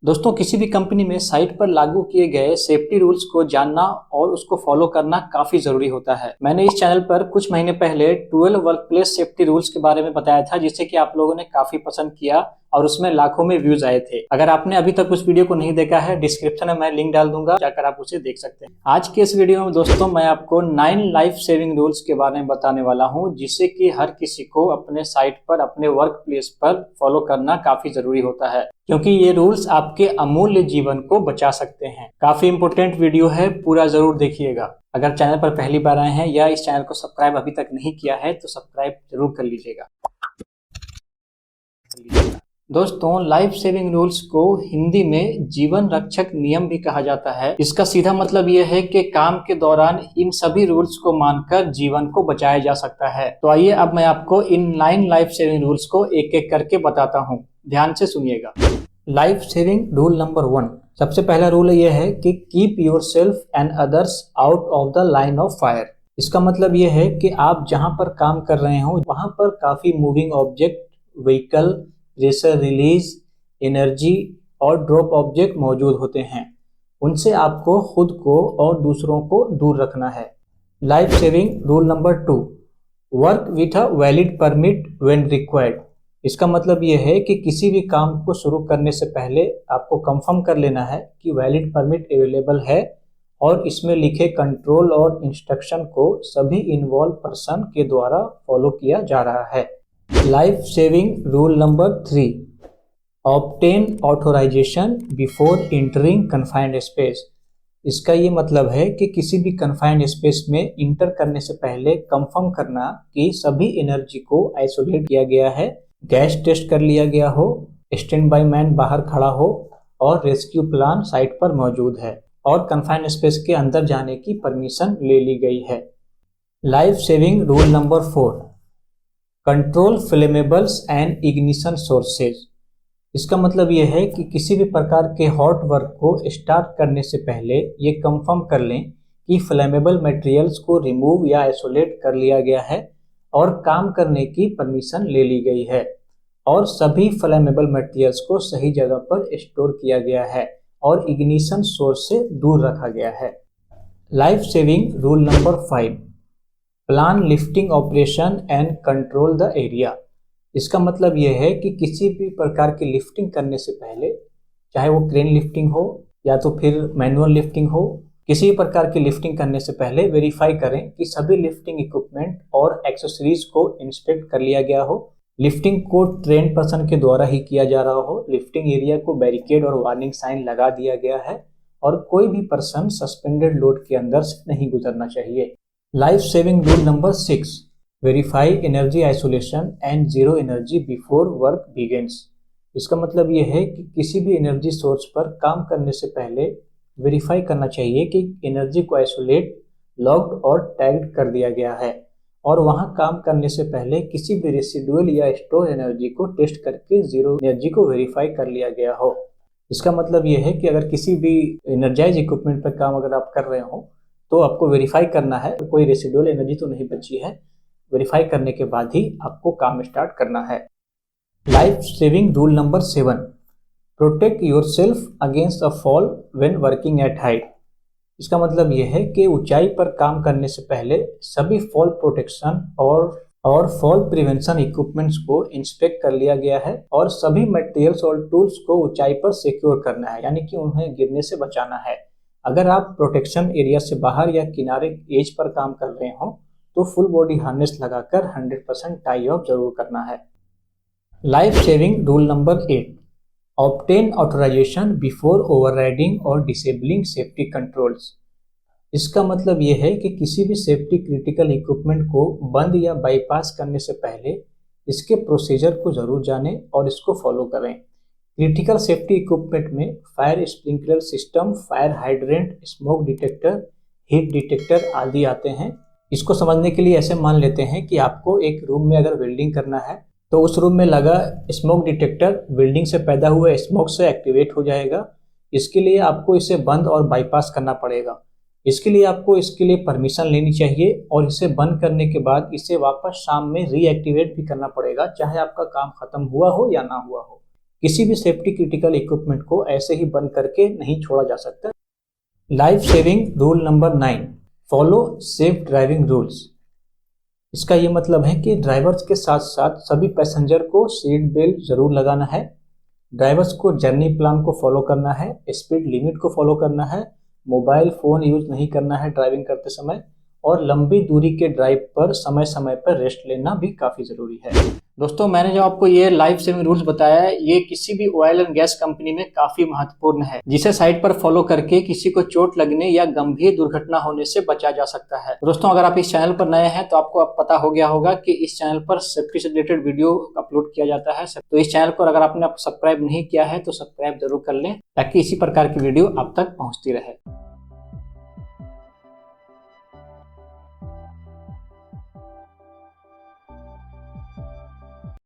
दोस्तों, किसी भी कंपनी में साइट पर लागू किए गए सेफ्टी रूल्स को जानना और उसको फॉलो करना काफी जरूरी होता है। मैंने इस चैनल पर कुछ महीने पहले 12 वर्कप्लेस सेफ्टी रूल्स के बारे में बताया था, जिसे कि आप लोगों ने काफी पसंद किया और उसमें लाखों में व्यूज आए थे। अगर आपने अभी तक उस वीडियो को नहीं देखा है, डिस्क्रिप्शन में मैं लिंक डाल दूंगा, जाकर आप उसे देख सकते हैं। आज के इस वीडियो में दोस्तों मैं आपको 9 लाइफ सेविंग रूल्स के बारे में बताने वाला हूं, जिसे कि हर किसी को अपने साइट पर, अपने वर्क प्लेस पर फॉलो करना काफी जरूरी होता है, क्योंकि ये रूल्स आपके अमूल्य जीवन को बचा सकते हैं। काफी इंपोर्टेंट वीडियो है, पूरा जरूर देखिएगा। अगर चैनल पर पहली बार आए हैं या इस चैनल को सब्सक्राइब अभी तक नहीं किया है तो सब्सक्राइब जरूर कर लीजिएगा। दोस्तों, लाइफ सेविंग रूल्स को हिंदी में जीवन रक्षक नियम भी कहा जाता है। इसका सीधा मतलब यह है कि काम के दौरान इन सभी रूल्स को मानकर जीवन को बचाया जा सकता है। तो आइए अब मैं आपको इन 9 लाइफ सेविंग रूल्स को एक एक करके बताता हूँ। ध्यान से सुनिएगा। Life saving rule number 1। सबसे पहला रूल यह है कि keep your self and others out of the line of fire. इसका मतलब यह है कि आप जहां पर काम कर रहे हो वहां पर काफी moving object, vehicle, pressure release, energy और ड्रॉप ऑब्जेक्ट मौजूद होते हैं। उनसे आपको खुद को और दूसरों को दूर रखना है। Life saving rule number 2। Work with a valid permit when required. इसका मतलब यह है कि किसी भी काम को शुरू करने से पहले आपको कंफर्म कर लेना है कि वैलिड परमिट अवेलेबल है और इसमें लिखे कंट्रोल और इंस्ट्रक्शन को सभी इन्वॉल्व पर्सन के द्वारा फॉलो किया जा रहा है। Life saving rule number 3। Obtain authorisation before entering confined space. इसका ये मतलब है कि किसी भी कन्फाइंड स्पेस में इंटर करने से पहले कंफर्म करना कि सभी एनर्जी को आइसोलेट किया गया है, गैस टेस्ट कर लिया गया हो, स्टैंड बाय मैन बाहर खड़ा हो और रेस्क्यू प्लान साइट पर मौजूद है और कन्फाइंड स्पेस के अंदर जाने की परमिशन ले ली गई है। Life saving rule number 4। Control flammables and ignition sources. इसका मतलब यह है कि किसी भी प्रकार के हॉट वर्क को स्टार्ट करने से पहले ये कंफर्म कर लें कि फ्लेमेबल मटेरियल्स को रिमूव या आइसोलेट कर लिया गया है और काम करने की परमिशन ले ली गई है और सभी फ्लेमेबल मटेरियल्स को सही जगह पर स्टोर किया गया है और इग्निशन सोर्स से दूर रखा गया है। Life saving rule number 5। Plan lifting operation and control the area. इसका मतलब यह है कि किसी भी प्रकार की लिफ्टिंग करने से पहले, चाहे वो क्रेन लिफ्टिंग हो या तो फिर मैनुअल लिफ्टिंग हो, किसी भी प्रकार की लिफ्टिंग करने से पहले वेरीफाई करें कि सभी लिफ्टिंग इक्विपमेंट और एक्सेसरीज को इंस्पेक्ट कर लिया गया हो, लिफ्टिंग को ट्रेन पर्सन के द्वारा ही किया जा रहा हो, लिफ्टिंग एरिया को बैरिकेड और वार्निंग साइन लगा दिया गया है और कोई भी पर्सन सस्पेंडेड लोड के अंदर से नहीं गुजरना चाहिए। Life saving rule number 6। Verify energy isolation and zero energy before work begins. इसका मतलब यह है कि किसी भी एनर्जी सोर्स पर काम करने से पहले वेरीफाई करना चाहिए कि एनर्जी को आइसोलेट, लॉक्ड और टैग्ड कर दिया गया है और वहां काम करने से पहले किसी भी रेसिडुअल या स्टोर एनर्जी को टेस्ट करके जीरो एनर्जी को वेरीफाई कर लिया गया हो। इसका मतलब यह है कि अगर किसी भी एनर्जाइज इक्विपमेंट पर काम अगर आप कर रहे हो तो आपको वेरीफाई करना है कोई रेसिडुअल एनर्जी तो नहीं बची है। वेरीफाई करने के बाद ही आपको काम स्टार्ट करना है। Life saving rule number 7। Protect yourself against a fall when working at height. इसका मतलब यह है कि ऊंचाई पर काम करने से पहले सभी फॉल प्रोटेक्शन और फॉल प्रिवेंशन इक्विपमेंट्स को इंस्पेक्ट कर लिया गया है और सभी मटेरियल्स और टूल्स को ऊंचाई पर सिक्योर करना है, यानी कि उन्हें गिरने से बचाना है। अगर आप प्रोटेक्शन एरिया से बाहर या किनारे एज पर काम कर रहे हो तो फुल बॉडी हार्नेस लगाकर 100% टाई ऑफ जरूर करना है। Life saving rule number 8। Obtain authorization before overriding और डिसेबलिंग सेफ्टी कंट्रोल्स। इसका मतलब यह है कि किसी भी सेफ्टी क्रिटिकल इक्विपमेंट को बंद या बाईपास करने से पहले इसके प्रोसीजर को जरूर जानें और इसको फॉलो करें। क्रिटिकल सेफ्टी इक्विपमेंट में fire sprinkler system, fire hydrant, smoke detector, heat detector आदि आते हैं। इसको समझने के लिए ऐसे मान लेते हैं कि आपको एक रूम में अगर वेल्डिंग करना है तो उस रूम में लगा स्मोक डिटेक्टर वेल्डिंग से पैदा हुए स्मोक से एक्टिवेट हो जाएगा। इसके लिए आपको इसे बंद और बाईपास करना पड़ेगा। इसके लिए आपको इसके लिए परमिशन लेनी चाहिए और इसे बंद करने के बाद इसे वापस शाम में रीएक्टिवेट भी करना पड़ेगा, चाहे आपका काम खत्म हुआ हो या ना हुआ हो। किसी भी सेफ्टी क्रिटिकल इक्विपमेंट को ऐसे ही बंद करके नहीं छोड़ा जा सकता। Life saving rule number 9, follow safe driving rules. इसका ये मतलब है कि ड्राइवर्स के साथ साथ सभी पैसेंजर को सीट बेल्ट जरूर लगाना है, ड्राइवर्स को जर्नी प्लान को फॉलो करना है, स्पीड लिमिट को फॉलो करना है, मोबाइल फ़ोन यूज नहीं करना है ड्राइविंग करते समय, और लंबी दूरी के ड्राइव पर समय समय पर रेस्ट लेना भी काफ़ी ज़रूरी है। दोस्तों, मैंने जो आपको ये लाइफ सेविंग रूल्स बताया है, ये किसी भी ऑयल एंड गैस कंपनी में काफ़ी महत्वपूर्ण है, जिसे साइट पर फॉलो करके किसी को चोट लगने या गंभीर दुर्घटना होने से बचा जा सकता है। दोस्तों, अगर आप इस चैनल पर नए हैं तो आपको अब पता हो गया होगा कि इस चैनल पर सेफ्टी से रिलेटेड वीडियो अपलोड किया जाता है। तो इस चैनल पर अगर आपने सब्सक्राइब नहीं किया है तो सब्सक्राइब जरूर कर लें, ताकि इसी प्रकार की वीडियो आप तक पहुंचती रहे।